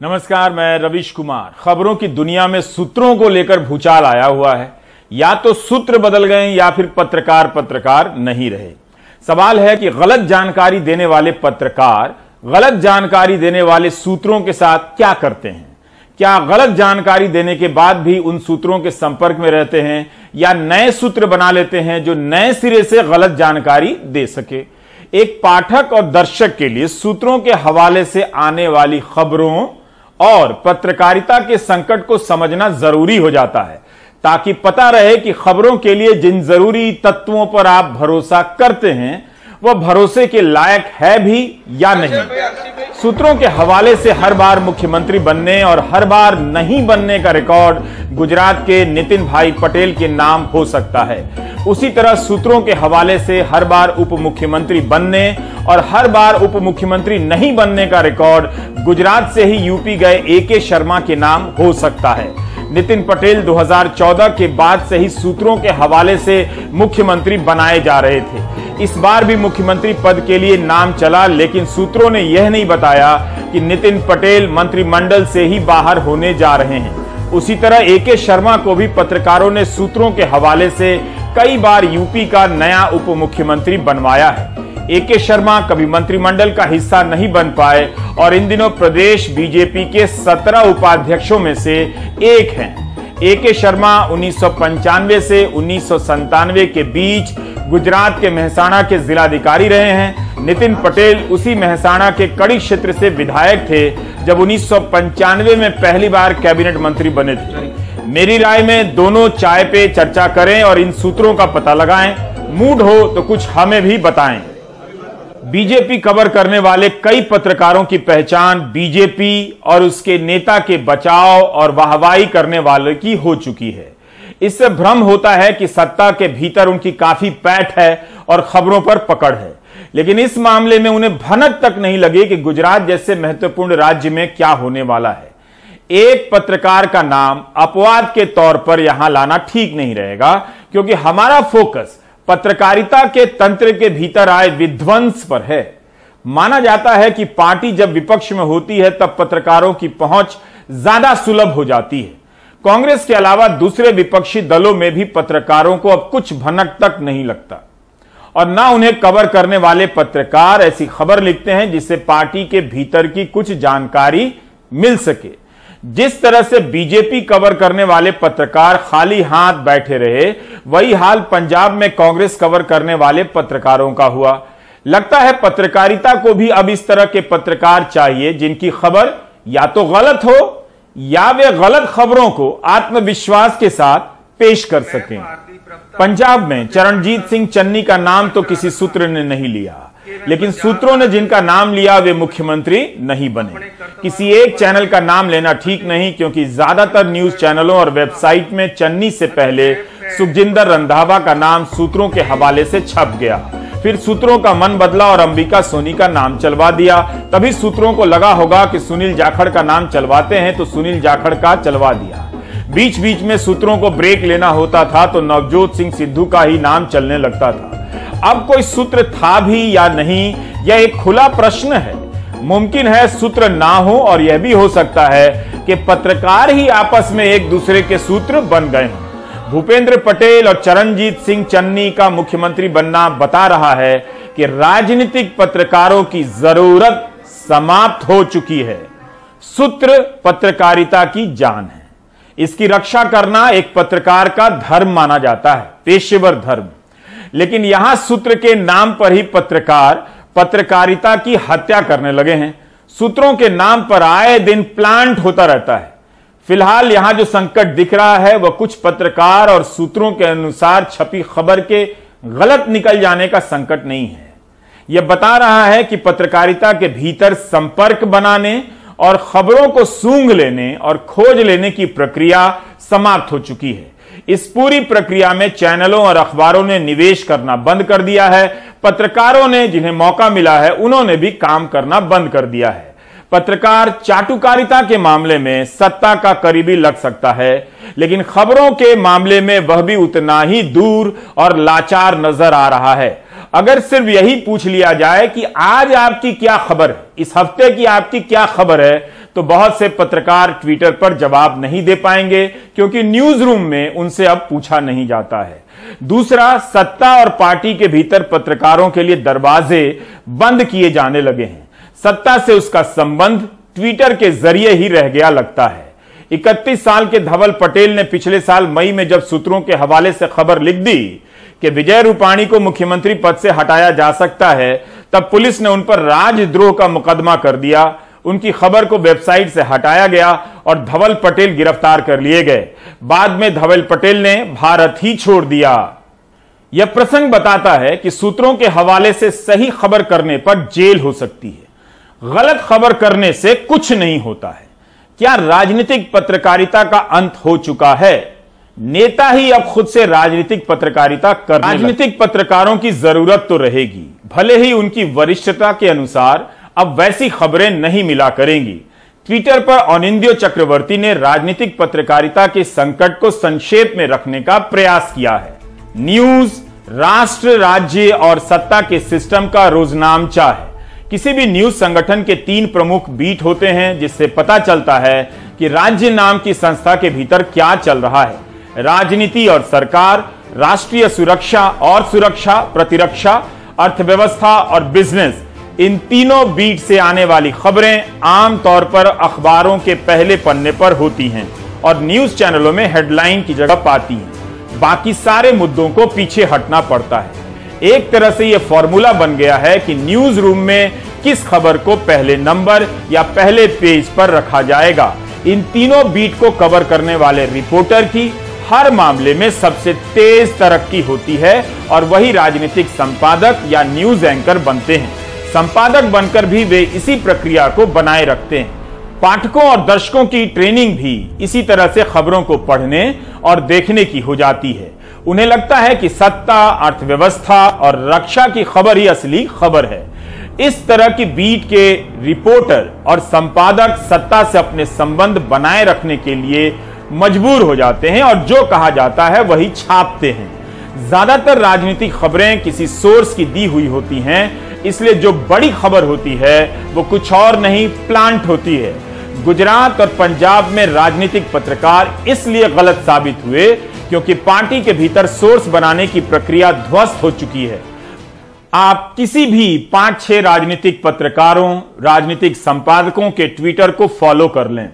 नमस्कार, मैं रविश कुमार। खबरों की दुनिया में सूत्रों को लेकर भूचाल आया हुआ है। या तो सूत्र बदल गए या फिर पत्रकार नहीं रहे। सवाल है कि गलत जानकारी देने वाले पत्रकार गलत जानकारी देने वाले सूत्रों के साथ क्या करते हैं। क्या गलत जानकारी देने के बाद भी उन सूत्रों के संपर्क में रहते हैं या नए सूत्र बना लेते हैं जो नए सिरे से गलत जानकारी दे सके। एक पाठक और दर्शक के लिए सूत्रों के हवाले से आने वाली खबरों और पत्रकारिता के संकट को समझना जरूरी हो जाता है, ताकि पता रहे कि खबरों के लिए जिन जरूरी तत्वों पर आप भरोसा करते हैं वह भरोसे के लायक है भी या नहीं। सूत्रों के हवाले से हर बार मुख्यमंत्री बनने और हर बार नहीं बनने का रिकॉर्ड गुजरात के नितिन भाई पटेल के नाम हो सकता है। उसी तरह सूत्रों के हवाले से हर बार उप मुख्यमंत्री बनने और हर बार उप मुख्यमंत्री नहीं बनने का रिकॉर्ड गुजरात से ही यूपी गए AK शर्मा के नाम हो सकता है। नितिन पटेल 2014 के बाद से ही सूत्रों के हवाले से मुख्यमंत्री बनाए जा रहे थे। इस बार भी मुख्यमंत्री पद के लिए नाम चला, लेकिन सूत्रों ने यह नहीं बताया कि नितिन पटेल मंत्रिमंडल से ही बाहर होने जा रहे हैं। उसी तरह AK शर्मा को भी पत्रकारों ने सूत्रों के हवाले से कई बार यूपी का नया उप मुख्यमंत्री बनवाया है। AK शर्मा कभी मंत्रिमंडल का हिस्सा नहीं बन पाए और इन दिनों प्रदेश बीजेपी के 17 उपाध्यक्षों में से एक हैं। AK शर्मा 1995 से 1997 के बीच गुजरात के मेहसाणा के जिलाधिकारी रहे हैं। नितिन पटेल उसी मेहसाणा के कड़ी क्षेत्र से विधायक थे जब 1995 में पहली बार कैबिनेट मंत्री बने थे। मेरी राय में दोनों चाय पे चर्चा करें और इन सूत्रों का पता लगाएं। मूड हो तो कुछ हमें भी बताएं। बीजेपी कवर करने वाले कई पत्रकारों की पहचान बीजेपी और उसके नेता के बचाव और वाहवाही करने वाले की हो चुकी है। इससे भ्रम होता है कि सत्ता के भीतर उनकी काफी पैठ है और खबरों पर पकड़ है, लेकिन इस मामले में उन्हें भनक तक नहीं लगे कि गुजरात जैसे महत्वपूर्ण राज्य में क्या होने वाला है। एक पत्रकार का नाम अपवाद के तौर पर यहां लाना ठीक नहीं रहेगा, क्योंकि हमारा फोकस पत्रकारिता के तंत्र के भीतर आए विध्वंस पर है। माना जाता है कि पार्टी जब विपक्ष में होती है तब पत्रकारों की पहुंच ज्यादा सुलभ हो जाती है। कांग्रेस के अलावा दूसरे विपक्षी दलों में भी पत्रकारों को अब कुछ भनक तक नहीं लगता और ना उन्हें कवर करने वाले पत्रकार ऐसी खबर लिखते हैं जिससे पार्टी के भीतर की कुछ जानकारी मिल सके। जिस तरह से बीजेपी कवर करने वाले पत्रकार खाली हाथ बैठे रहे, वही हाल पंजाब में कांग्रेस कवर करने वाले पत्रकारों का हुआ। लगता है पत्रकारिता को भी अब इस तरह के पत्रकार चाहिए जिनकी खबर या तो गलत हो या वे गलत खबरों को आत्मविश्वास के साथ पेश कर सकें। पंजाब में चरणजीत सिंह चन्नी का नाम तो किसी सूत्र ने नहीं लिया, लेकिन सूत्रों ने जिनका नाम लिया वे मुख्यमंत्री नहीं बने। किसी एक चैनल का नाम लेना ठीक नहीं, क्योंकि ज्यादातर न्यूज चैनलों और वेबसाइट में चन्नी से पहले सुखजिंदर रंधावा का नाम सूत्रों के हवाले से छप गया। फिर सूत्रों का मन बदला और अंबिका सोनी का नाम चलवा दिया। तभी सूत्रों को लगा होगा कि सुनील जाखड़ का नाम चलवाते हैं, तो सुनील जाखड़ का चलवा दिया। बीच बीच में सूत्रों को ब्रेक लेना होता था तो नवजोत सिंह सिद्धू का ही नाम चलने लगता था। अब कोई सूत्र था भी या नहीं, यह एक खुला प्रश्न है। मुमकिन है सूत्र ना हो और यह भी हो सकता है कि पत्रकार ही आपस में एक दूसरे के सूत्र बन गए हों। भूपेंद्र पटेल और चरणजीत सिंह चन्नी का मुख्यमंत्री बनना बता रहा है कि राजनीतिक पत्रकारों की जरूरत समाप्त हो चुकी है। सूत्र पत्रकारिता की जान है। इसकी रक्षा करना एक पत्रकार का धर्म माना जाता है, पेशेवर धर्म। लेकिन यहां सूत्र के नाम पर ही पत्रकार पत्रकारिता की हत्या करने लगे हैं। सूत्रों के नाम पर आए दिन प्लांट होता रहता है। फिलहाल यहां जो संकट दिख रहा है वह कुछ पत्रकार और सूत्रों के अनुसार छपी खबर के गलत निकल जाने का संकट नहीं है। यह बता रहा है कि पत्रकारिता के भीतर संपर्क बनाने और खबरों को सूंघ लेने और खोज लेने की प्रक्रिया समाप्त हो चुकी है। इस पूरी प्रक्रिया में चैनलों और अखबारों ने निवेश करना बंद कर दिया है। पत्रकारों ने जिन्हें मौका मिला है उन्होंने भी काम करना बंद कर दिया है। पत्रकार चाटुकारिता के मामले में सत्ता का करीबी लग सकता है, लेकिन खबरों के मामले में वह भी उतना ही दूर और लाचार नजर आ रहा है। अगर सिर्फ यही पूछ लिया जाए कि आज आपकी क्या खबर है, इस हफ्ते की आपकी क्या खबर है, तो बहुत से पत्रकार ट्विटर पर जवाब नहीं दे पाएंगे, क्योंकि न्यूज रूम में उनसे अब पूछा नहीं जाता है। दूसरा, सत्ता और पार्टी के भीतर पत्रकारों के लिए दरवाजे बंद किए जाने लगे हैं। सत्ता से उसका संबंध ट्विटर के जरिए ही रह गया लगता है। 31 साल के धवल पटेल ने पिछले साल मई में जब सूत्रों के हवाले से खबर लिख दी कि विजय रूपाणी को मुख्यमंत्री पद से हटाया जा सकता है, तब पुलिस ने उन पर राजद्रोह का मुकदमा कर दिया। उनकी खबर को वेबसाइट से हटाया गया और धवल पटेल गिरफ्तार कर लिए गए। बाद में धवल पटेल ने भारत ही छोड़ दिया। यह प्रसंग बताता है कि सूत्रों के हवाले से सही खबर करने पर जेल हो सकती है, गलत खबर करने से कुछ नहीं होता है। क्या राजनीतिक पत्रकारिता का अंत हो चुका है? नेता ही अब खुद से राजनीतिक पत्रकारिता कर राजनीतिक पत्रकारों की जरूरत तो रहेगी, भले ही उनकी वरिष्ठता के अनुसार अब वैसी खबरें नहीं मिला करेंगी। ट्विटर पर अनिंद्यो चक्रवर्ती ने राजनीतिक पत्रकारिता के संकट को संक्षेप में रखने का प्रयास किया है। न्यूज राष्ट्र, राज्य और सत्ता के सिस्टम का रोजनामचा है। किसी भी न्यूज संगठन के 3 प्रमुख बीट होते हैं, जिससे पता चलता है कि राज्य नाम की संस्था के भीतर क्या चल रहा है। राजनीति और सरकार, राष्ट्रीय सुरक्षा और सुरक्षा, प्रतिरक्षा, अर्थव्यवस्था और बिजनेस, इन तीनों बीट से आने वाली खबरें आमतौर पर अखबारों के पहले पन्ने पर होती हैं और न्यूज चैनलों में हेडलाइन की जगह पाती हैं। बाकी सारे मुद्दों को पीछे हटना पड़ता है। एक तरह से यह फॉर्मूला बन गया है कि न्यूज रूम में किस खबर को पहले नंबर या पहले पेज पर रखा जाएगा। इन तीनों बीट को कवर करने वाले रिपोर्टर की हर मामले में सबसे तेज तरक्की होती है और वही राजनीतिक संपादक या न्यूज एंकर बनते हैं। संपादक बनकर भी वे इसी प्रक्रिया को बनाए रखते हैं। पाठकों और दर्शकों की ट्रेनिंग भी इसी तरह से खबरों को पढ़ने और देखने की हो जाती है। उन्हें लगता है कि सत्ता, अर्थव्यवस्था और रक्षा की खबर ही असली खबर है। इस तरह की बीट के रिपोर्टर और संपादक सत्ता से अपने संबंध बनाए रखने के लिए मजबूर हो जाते हैं और जो कहा जाता है वही छापते हैं। ज्यादातर राजनीतिक खबरें किसी सोर्स की दी हुई होती हैं, इसलिए जो बड़ी खबर होती है वो कुछ और नहीं, प्लांट होती है। गुजरात और पंजाब में राजनीतिक पत्रकार इसलिए गलत साबित हुए क्योंकि पार्टी के भीतर सोर्स बनाने की प्रक्रिया ध्वस्त हो चुकी है। आप किसी भी 5-6 राजनीतिक पत्रकारों, राजनीतिक संपादकों के ट्विटर को फॉलो कर लें,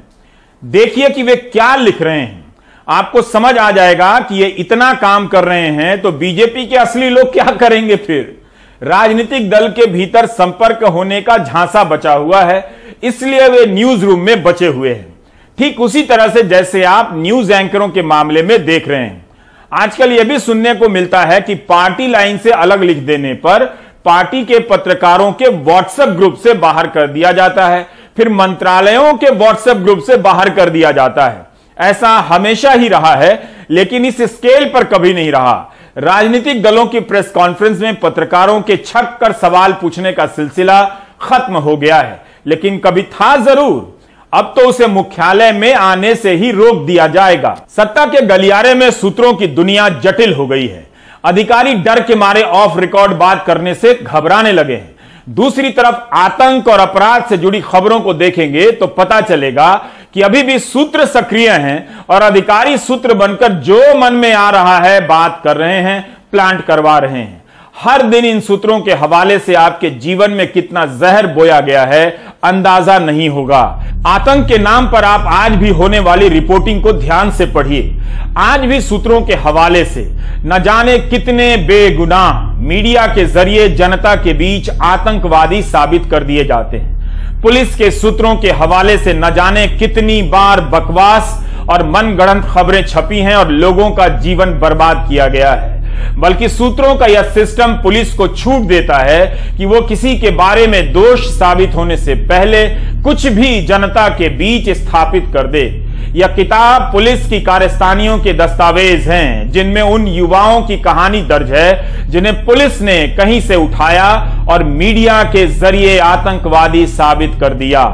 देखिए कि वे क्या लिख रहे हैं। आपको समझ आ जाएगा कि ये इतना काम कर रहे हैं तो बीजेपी के असली लोग क्या करेंगे फिर। राजनीतिक दल के भीतर संपर्क होने का झांसा बचा हुआ है, इसलिए वे न्यूज रूम में बचे हुए हैं। ठीक उसी तरह से जैसे आप न्यूज एंकरों के मामले में देख रहे हैं। आजकल यह भी सुनने को मिलता है कि पार्टी लाइन से अलग लिख देने पर पार्टी के पत्रकारों के व्हाट्सएप ग्रुप से बाहर कर दिया जाता है, फिर मंत्रालयों के व्हाट्सएप ग्रुप से बाहर कर दिया जाता है। ऐसा हमेशा ही रहा है, लेकिन इस स्केल पर कभी नहीं रहा। राजनीतिक दलों की प्रेस कॉन्फ्रेंस में पत्रकारों के छक कर सवाल पूछने का सिलसिला खत्म हो गया है, लेकिन कभी था जरूर। अब तो उसे मुख्यालय में आने से ही रोक दिया जाएगा। सत्ता के गलियारे में सूत्रों की दुनिया जटिल हो गई है। अधिकारी डर के मारे ऑफ रिकॉर्ड बात करने से घबराने लगे हैं। दूसरी तरफ आतंक और अपराध से जुड़ी खबरों को देखेंगे तो पता चलेगा कि अभी भी सूत्र सक्रिय हैं और अधिकारी सूत्र बनकर जो मन में आ रहा है बात कर रहे हैं, प्लांट करवा रहे हैं। हर दिन इन सूत्रों के हवाले से आपके जीवन में कितना जहर बोया गया है अंदाजा नहीं होगा। आतंक के नाम पर आप आज भी होने वाली रिपोर्टिंग को ध्यान से पढ़िए। आज भी सूत्रों के हवाले से न जाने कितने बेगुनाह मीडिया के जरिए जनता के बीच आतंकवादी साबित कर दिए जाते हैं। पुलिस के सूत्रों के हवाले से न जाने कितनी बार बकवास और मनगढ़ंत खबरें छपी हैं और लोगों का जीवन बर्बाद किया गया है। बल्कि सूत्रों का यह सिस्टम पुलिस को छूट देता है कि वो किसी के बारे में दोष साबित होने से पहले कुछ भी जनता के बीच स्थापित कर दे। यह किताब पुलिस की कारस्तानियों के दस्तावेज हैं, जिनमें उन युवाओं की कहानी दर्ज है जिन्हें पुलिस ने कहीं से उठाया और मीडिया के जरिए आतंकवादी साबित कर दिया।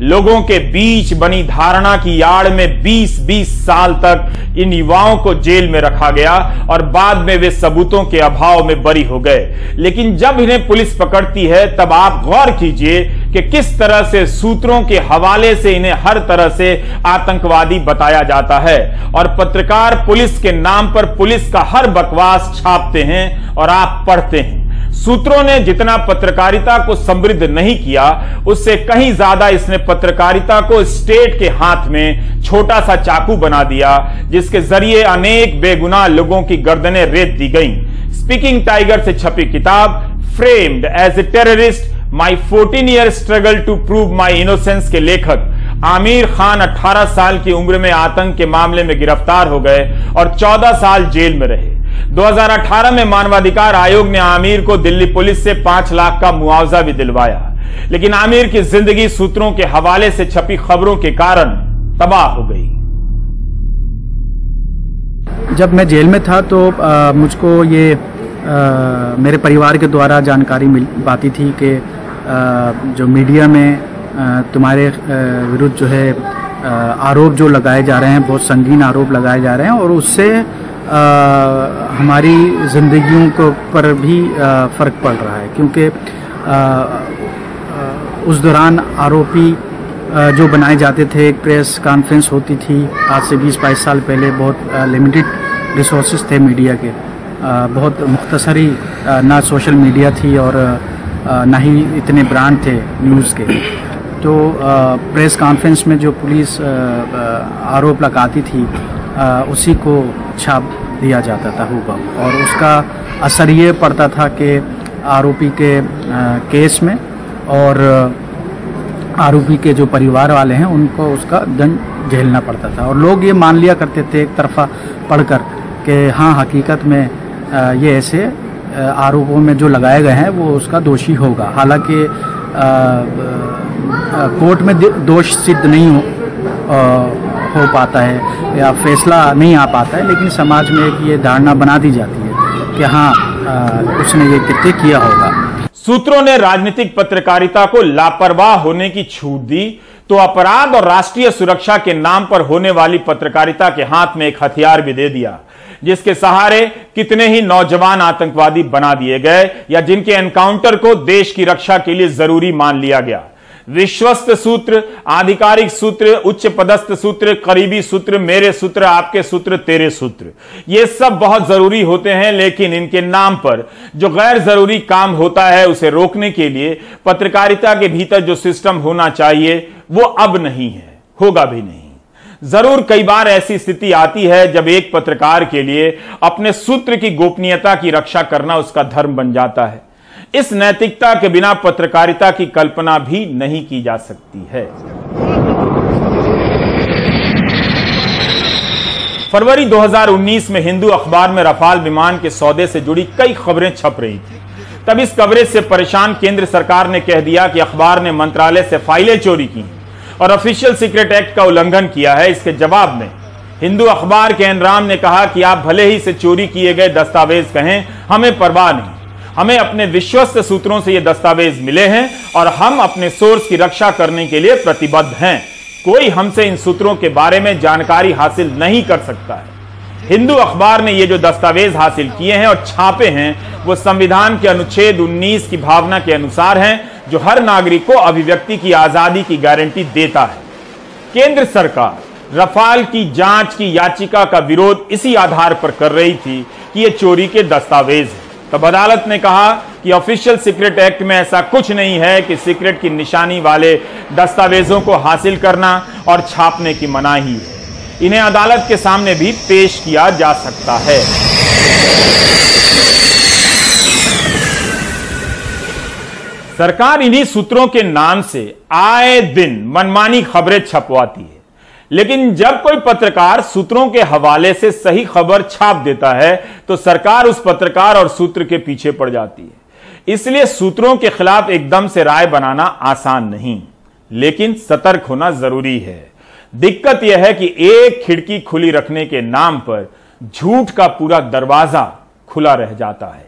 लोगों के बीच बनी धारणा की आड़ में 20-20 साल तक इन युवाओं को जेल में रखा गया और बाद में वे सबूतों के अभाव में बरी हो गए। लेकिन जब इन्हें पुलिस पकड़ती है तब आप गौर कीजिए कि किस तरह से सूत्रों के हवाले से इन्हें हर तरह से आतंकवादी बताया जाता है और पत्रकार पुलिस के नाम पर पुलिस का हर बकवास छापते हैं और आप पढ़ते हैं। सूत्रों ने जितना पत्रकारिता को समृद्ध नहीं किया, उससे कहीं ज्यादा इसने पत्रकारिता को स्टेट के हाथ में छोटा सा चाकू बना दिया, जिसके जरिए अनेक बेगुनाह लोगों की गर्दनें रेत दी गईं। स्पीकिंग टाइगर से छपी किताब framed as a terrorist my 14-year struggle to prove my innocence के लेखक आमिर खान 18 साल की उम्र में आतंक के मामले में गिरफ्तार हो गए और 14 साल जेल में रहे। 2018 में मानवाधिकार आयोग ने आमिर को दिल्ली पुलिस से 5 लाख का मुआवजा भी दिलवाया, लेकिन आमिर की जिंदगी सूत्रों के हवाले से छपी खबरों के कारण तबाह हो गई। जब मैं जेल में था तो मुझको ये मेरे परिवार के द्वारा जानकारी मिल पाती थी कि जो मीडिया में तुम्हारे विरुद्ध जो है आरोप जो लगाए जा रहे हैं, बहुत संगीन आरोप लगाए जा रहे हैं और उससे हमारी जिंदगियों को पर भी फ़र्क पड़ रहा है, क्योंकि उस दौरान आरोपी जो बनाए जाते थे, एक प्रेस कॉन्फ्रेंस होती थी आज से 20-22 साल पहले। बहुत लिमिटेड रिसोर्सेज थे मीडिया के, बहुत मुख्तसरी ना सोशल मीडिया थी और ना ही इतने ब्रांड थे न्यूज़ के। तो प्रेस कॉन्फ्रेंस में जो पुलिस आरोप लगाती थी उसी को छाप दिया जाता था हुबहू, और उसका असर ये पड़ता था कि आरोपी के केस में और आरोपी के जो परिवार वाले हैं उनको उसका दंड झेलना पड़ता था। और लोग ये मान लिया करते थे एक तरफा पढ़कर कि हाँ, हकीकत में ये ऐसे आरोपों में जो लगाए गए हैं वो उसका दोषी होगा। हालांकि कोर्ट में दोष सिद्ध नहीं हो पाता है या फैसला नहीं आ पाता है, लेकिन समाज में एक ये धारणा बना दी जाती है कि हाँ, उसने ये कृत्य किया होगा। सूत्रों ने राजनीतिक पत्रकारिता को लापरवाह होने की छूट दी तो अपराध और राष्ट्रीय सुरक्षा के नाम पर होने वाली पत्रकारिता के हाथ में एक हथियार भी दे दिया, जिसके सहारे कितने ही नौजवान आतंकवादी बना दिए गए या जिनके एनकाउंटर को देश की रक्षा के लिए जरूरी मान लिया गया। विश्वस्त सूत्र, आधिकारिक सूत्र, उच्च पदस्थ सूत्र, करीबी सूत्र, मेरे सूत्र, आपके सूत्र, तेरे सूत्र, ये सब बहुत जरूरी होते हैं, लेकिन इनके नाम पर जो गैर जरूरी काम होता है उसे रोकने के लिए पत्रकारिता के भीतर जो सिस्टम होना चाहिए वो अब नहीं है, होगा भी नहीं। जरूर कई बार ऐसी स्थिति आती है जब एक पत्रकार के लिए अपने सूत्र की गोपनीयता की रक्षा करना उसका धर्म बन जाता है। इस नैतिकता के बिना पत्रकारिता की कल्पना भी नहीं की जा सकती है। फरवरी 2019 में हिंदू अखबार में रफाल विमान के सौदे से जुड़ी कई खबरें छप रही थी। तब इस कवरेज से परेशान केंद्र सरकार ने कह दिया कि अखबार ने मंत्रालय से फाइलें चोरी की और ऑफिशियल सीक्रेट एक्ट का उल्लंघन किया है। इसके जवाब में हिंदू अखबार के एनराम ने कहा कि आप भले ही से चोरी किए गए दस्तावेज कहें, हमें परवाह नहीं, हमें अपने विश्वस्त सूत्रों से ये दस्तावेज मिले हैं और हम अपने सोर्स की रक्षा करने के लिए प्रतिबद्ध हैं। कोई हमसे इन सूत्रों के बारे में जानकारी हासिल नहीं कर सकता है। हिंदू अखबार ने ये जो दस्तावेज हासिल किए हैं और छापे हैं वो संविधान के अनुच्छेद 19 की भावना के अनुसार हैं, जो हर नागरिक को अभिव्यक्ति की आजादी की गारंटी देता है। केंद्र सरकार रफाल की जांच की याचिका का विरोध इसी आधार पर कर रही थी कि ये चोरी के दस्तावेज हैं। तब अदालत ने कहा कि ऑफिशियल सीक्रेट एक्ट में ऐसा कुछ नहीं है कि सीक्रेट की निशानी वाले दस्तावेजों को हासिल करना और छापने की मनाही है। इन्हें अदालत के सामने भी पेश किया जा सकता है। सरकार इन्हीं सूत्रों के नाम से आए दिन मनमानी खबरें छपवाती है, लेकिन जब कोई पत्रकार सूत्रों के हवाले से सही खबर छाप देता है तो सरकार उस पत्रकार और सूत्र के पीछे पड़ जाती है। इसलिए सूत्रों के खिलाफ एकदम से राय बनाना आसान नहीं, लेकिन सतर्क होना जरूरी है। दिक्कत यह है कि एक खिड़की खुली रखने के नाम पर झूठ का पूरा दरवाजा खुला रह जाता है।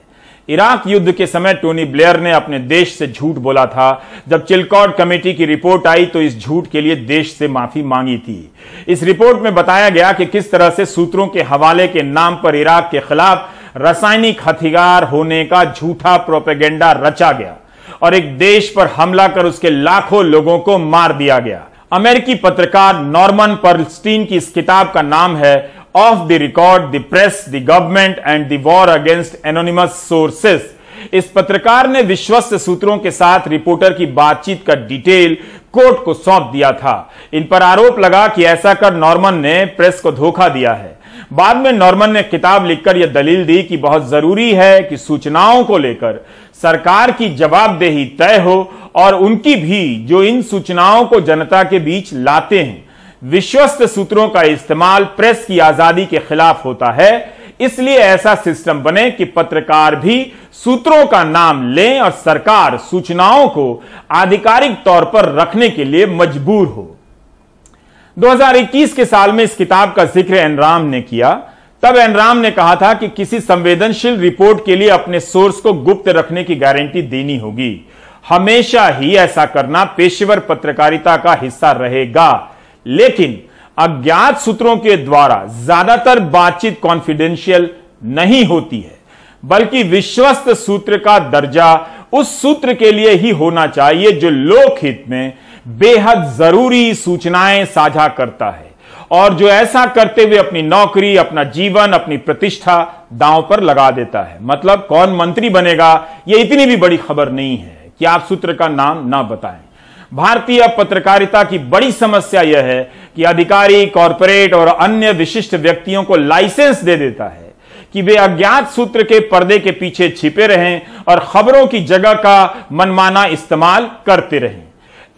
इराक युद्ध के समय टोनी ब्लेयर ने अपने देश से झूठ बोला था। जब चिलकॉट कमेटी की रिपोर्ट आई तो इस झूठ के लिए देश से माफी मांगी थी। इस रिपोर्ट में बताया गया कि किस तरह से सूत्रों के हवाले के नाम पर इराक के खिलाफ रासायनिक हथियार होने का झूठा प्रोपेगेंडा रचा गया और एक देश पर हमला कर उसके लाखों लोगों को मार दिया गया। अमेरिकी पत्रकार नॉर्मन पर्लस्टीन की इस किताब का नाम है of the record, the press, the government and the war against anonymous sources. इस पत्रकार ने विश्वस्त सूत्रों के साथ रिपोर्टर की बातचीत का डिटेल कोर्ट को सौंप दिया था। इन पर आरोप लगा कि ऐसा कर नॉर्मन ने प्रेस को धोखा दिया है। बाद में नॉर्मन ने किताब लिखकर यह दलील दी कि बहुत जरूरी है कि सूचनाओं को लेकर सरकार की जवाबदेही तय हो और उनकी भी, जो इन सूचनाओं को जनता के बीच लाते हैं। विश्वस्त सूत्रों का इस्तेमाल प्रेस की आजादी के खिलाफ होता है, इसलिए ऐसा सिस्टम बने कि पत्रकार भी सूत्रों का नाम लें और सरकार सूचनाओं को आधिकारिक तौर पर रखने के लिए मजबूर हो। 2021 के साल में इस किताब का जिक्र एनराम ने किया। तब एनराम ने कहा था कि किसी संवेदनशील रिपोर्ट के लिए अपने सोर्स को गुप्त रखने की गारंटी देनी होगी। हमेशा ही ऐसा करना पेशेवर पत्रकारिता का हिस्सा रहेगा, लेकिन अज्ञात सूत्रों के द्वारा ज्यादातर बातचीत कॉन्फिडेंशियल नहीं होती है, बल्कि विश्वस्त सूत्र का दर्जा उस सूत्र के लिए ही होना चाहिए जो लोकहित में बेहद जरूरी सूचनाएं साझा करता है और जो ऐसा करते हुए अपनी नौकरी, अपना जीवन, अपनी प्रतिष्ठा दांव पर लगा देता है। मतलब कौन मंत्री बनेगा, यह इतनी भी बड़ी खबर नहीं है कि आप सूत्र का नाम ना बताएं। भारतीय पत्रकारिता की बड़ी समस्या यह है कि अधिकारी, कॉरपोरेट और अन्य विशिष्ट व्यक्तियों को लाइसेंस दे देता है कि वे अज्ञात सूत्र के पर्दे के पीछे छिपे रहें और खबरों की जगह का मनमाना इस्तेमाल करते रहें।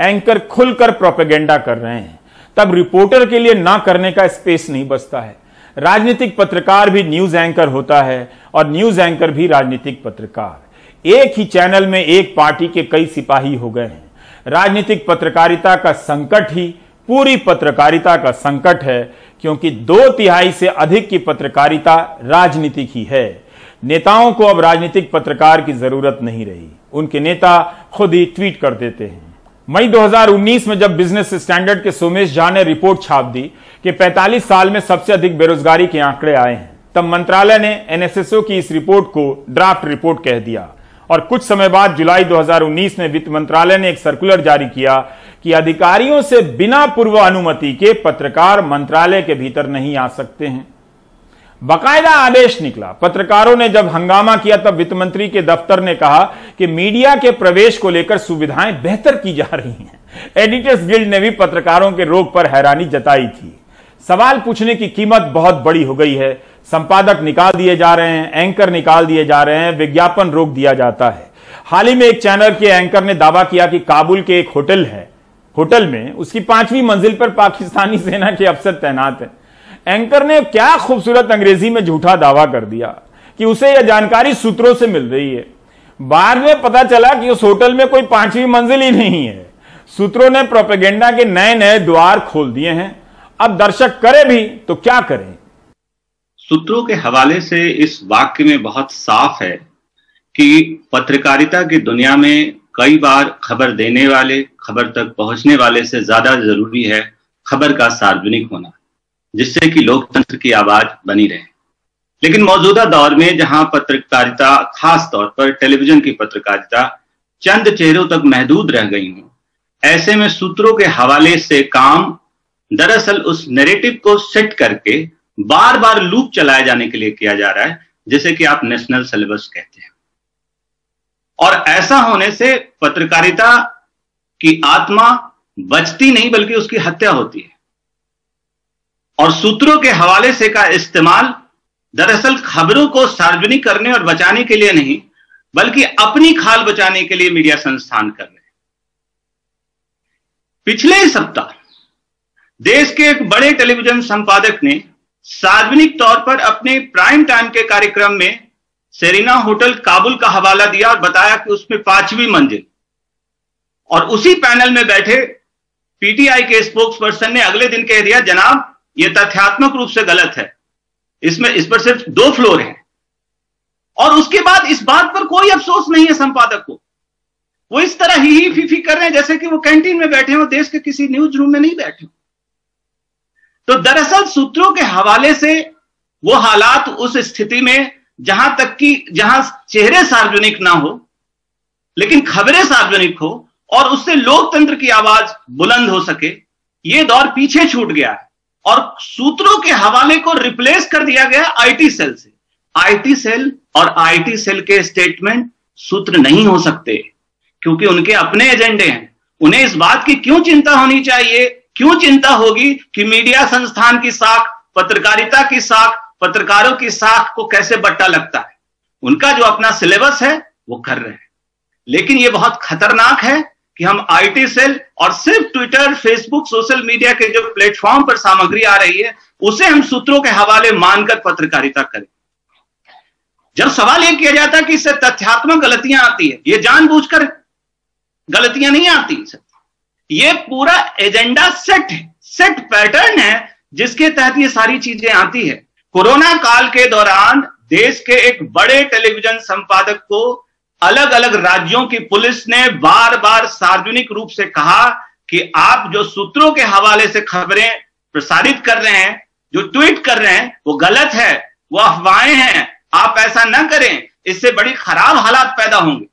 एंकर खुलकर प्रोपेगेंडा कर रहे हैं, तब रिपोर्टर के लिए ना करने का स्पेस नहीं बचता है। राजनीतिक पत्रकार भी न्यूज एंकर होता है और न्यूज एंकर भी राजनीतिक पत्रकार। एक ही चैनल में एक पार्टी के कई सिपाही हो गए हैं। राजनीतिक पत्रकारिता का संकट ही पूरी पत्रकारिता का संकट है, क्योंकि 2/3 से अधिक की पत्रकारिता राजनीतिक ही है। नेताओं को अब राजनीतिक पत्रकार की जरूरत नहीं रही, उनके नेता खुद ही ट्वीट कर देते हैं। मई 2019 में जब बिजनेस स्टैंडर्ड के सोमेश झा ने रिपोर्ट छाप दी कि 45 साल में सबसे अधिक बेरोजगारी के आंकड़े आए हैं, तब मंत्रालय ने एनएसएसओ की इस रिपोर्ट को ड्राफ्ट रिपोर्ट कह दिया और कुछ समय बाद जुलाई 2019 में वित्त मंत्रालय ने एक सर्कुलर जारी किया कि अधिकारियों से बिना पूर्व अनुमति के पत्रकार मंत्रालय के भीतर नहीं आ सकते हैं। बाकायदा आदेश निकला। पत्रकारों ने जब हंगामा किया तब वित्त मंत्री के दफ्तर ने कहा कि मीडिया के प्रवेश को लेकर सुविधाएं बेहतर की जा रही हैं। एडिटर्स गिल्ड ने भी पत्रकारों के रोक पर हैरानी जताई थी। सवाल पूछने की कीमत बहुत बड़ी हो गई है। संपादक निकाल दिए जा रहे हैं, एंकर निकाल दिए जा रहे हैं, विज्ञापन रोक दिया जाता है। हाल ही में एक चैनल के एंकर ने दावा किया कि काबुल के एक होटल है, होटल में उसकी 5वीं मंजिल पर पाकिस्तानी सेना के अफसर तैनात हैं। एंकर ने क्या खूबसूरत अंग्रेजी में झूठा दावा कर दिया कि उसे यह जानकारी सूत्रों से मिल रही है। बाद में पता चला कि उस होटल में कोई 5वीं मंजिल ही नहीं है। सूत्रों ने प्रोपेगेंडा के नए नए द्वार खोल दिए हैं। अब दर्शक करे भी तो क्या करें। सूत्रों के हवाले से इस वाक्य में बहुत साफ है कि पत्रकारिता की दुनिया में कई बार खबर देने वाले, खबर तक पहुंचने वाले से ज्यादा जरूरी है खबर का सार्वजनिक होना, जिससे कि लोकतंत्र की आवाज बनी रहे। लेकिन मौजूदा दौर में जहां पत्रकारिता, खास तौर पर टेलीविजन की पत्रकारिता चंद चेहरों तक महदूद रह गई हो, ऐसे में सूत्रों के हवाले से काम दरअसल उस नैरेटिव को सेट करके बार बार लूप चलाए जाने के लिए किया जा रहा है, जैसे कि आप नेशनल सिलेबस कहते हैं। और ऐसा होने से पत्रकारिता की आत्मा बचती नहीं बल्कि उसकी हत्या होती है। और सूत्रों के हवाले से का इस्तेमाल दरअसल खबरों को सार्वजनिक करने और बचाने के लिए नहीं, बल्कि अपनी खाल बचाने के लिए मीडिया संस्थान कर रहे हैं। पिछले ही सप्ताह देश के एक बड़े टेलीविजन संपादक ने सार्वजनिक तौर पर अपने प्राइम टाइम के कार्यक्रम में सेरेना होटल काबुल का हवाला दिया और बताया कि उसमें 5वीं मंजिल, और उसी पैनल में बैठे पीटीआई के स्पोक्स पर्सन ने अगले दिन कह दिया, जनाब यह तथ्यात्मक रूप से गलत है, इस पर सिर्फ 2 फ्लोर हैं। और उसके बाद इस बात पर कोई अफसोस नहीं है संपादक को। वो इस तरह ही फीफी कर रहे हैं जैसे कि वो कैंटीन में बैठे हो, देश के किसी न्यूज रूम में नहीं बैठे। तो दरअसल सूत्रों के हवाले से वो हालात उस स्थिति में जहां चेहरे सार्वजनिक ना हो लेकिन खबरें सार्वजनिक हो और उससे लोकतंत्र की आवाज बुलंद हो सके, ये दौर पीछे छूट गया है और सूत्रों के हवाले को रिप्लेस कर दिया गया आईटी सेल से। आईटी सेल और आईटी सेल के स्टेटमेंट सूत्र नहीं हो सकते, क्योंकि उनके अपने एजेंडे हैं। उन्हें इस बात की क्यों चिंता होनी चाहिए, क्यों चिंता होगी कि मीडिया संस्थान की साख, पत्रकारिता की साख, पत्रकारों की साख को कैसे बट्टा लगता है। उनका जो अपना सिलेबस है वो कर रहे हैं। लेकिन ये बहुत खतरनाक है कि हम आईटी सेल और सिर्फ ट्विटर, फेसबुक, सोशल मीडिया के जो प्लेटफॉर्म पर सामग्री आ रही है उसे हम सूत्रों के हवाले मानकर पत्रकारिता करें। जब सवाल यह किया जाता है कि इससे तथ्यात्मक गलतियां आती है, ये जानबूझकर गलतियां नहीं आती, ये पूरा एजेंडा सेट पैटर्न है जिसके तहत ये सारी चीजें आती है। कोरोना काल के दौरान देश के एक बड़े टेलीविजन संपादक को अलग अलग राज्यों की पुलिस ने बार बार सार्वजनिक रूप से कहा कि आप जो सूत्रों के हवाले से खबरें प्रसारित कर रहे हैं, जो ट्वीट कर रहे हैं, वो गलत है, वो अफवाहें हैं, आप ऐसा ना करें, इससे बड़ी खराब हालात पैदा होंगे।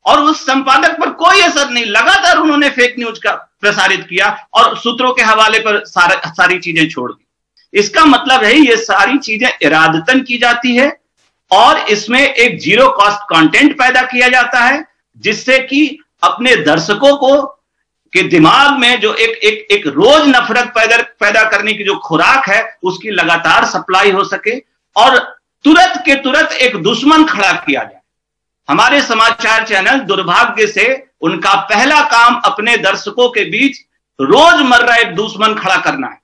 और उस संपादक पर कोई असर नहीं, लगातार उन्होंने फेक न्यूज का प्रसारित किया और सूत्रों के हवाले पर सारी चीजें छोड़ दी। इसका मतलब है ये सारी चीजें इरादतन की जाती है और इसमें एक जीरो कॉस्ट कंटेंट पैदा किया जाता है, जिससे कि अपने दर्शकों को के दिमाग में जो एक रोज नफरत पैदा करने की जो खुराक है उसकी लगातार सप्लाई हो सके और तुरंत के तुरंत एक दुश्मन खड़ा किया जाए। हमारे समाचार चैनल दुर्भाग्य से उनका पहला काम अपने दर्शकों के बीच रोजमर्रा एक दुश्मन खड़ा करना है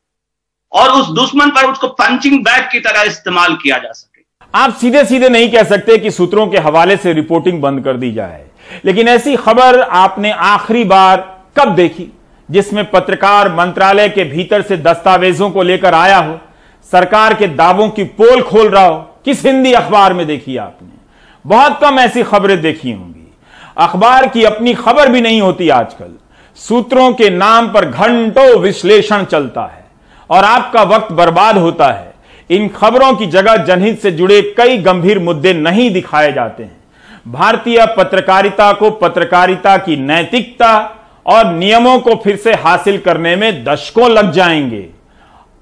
और उस दुश्मन पर उसको पंचिंग बैग की तरह इस्तेमाल किया जा सके। आप सीधे सीधे नहीं कह सकते कि सूत्रों के हवाले से रिपोर्टिंग बंद कर दी जाए, लेकिन ऐसी खबर आपने आखिरी बार कब देखी जिसमें पत्रकार मंत्रालय के भीतर से दस्तावेजों को लेकर आया हो, सरकार के दावों की पोल खोल रहा हो? किस हिंदी अखबार में देखी आपने? बहुत कम ऐसी खबरें देखी होंगी। अखबार की अपनी खबर भी नहीं होती आजकल। सूत्रों के नाम पर घंटों विश्लेषण चलता है और आपका वक्त बर्बाद होता है। इन खबरों की जगह जनहित से जुड़े कई गंभीर मुद्दे नहीं दिखाए जाते हैं। भारतीय पत्रकारिता को पत्रकारिता की नैतिकता और नियमों को फिर से हासिल करने में दशकों लग जाएंगे।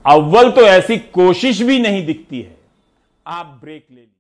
अव्वल तो ऐसी कोशिश भी नहीं दिखती है। आप ब्रेक ले लीजिए।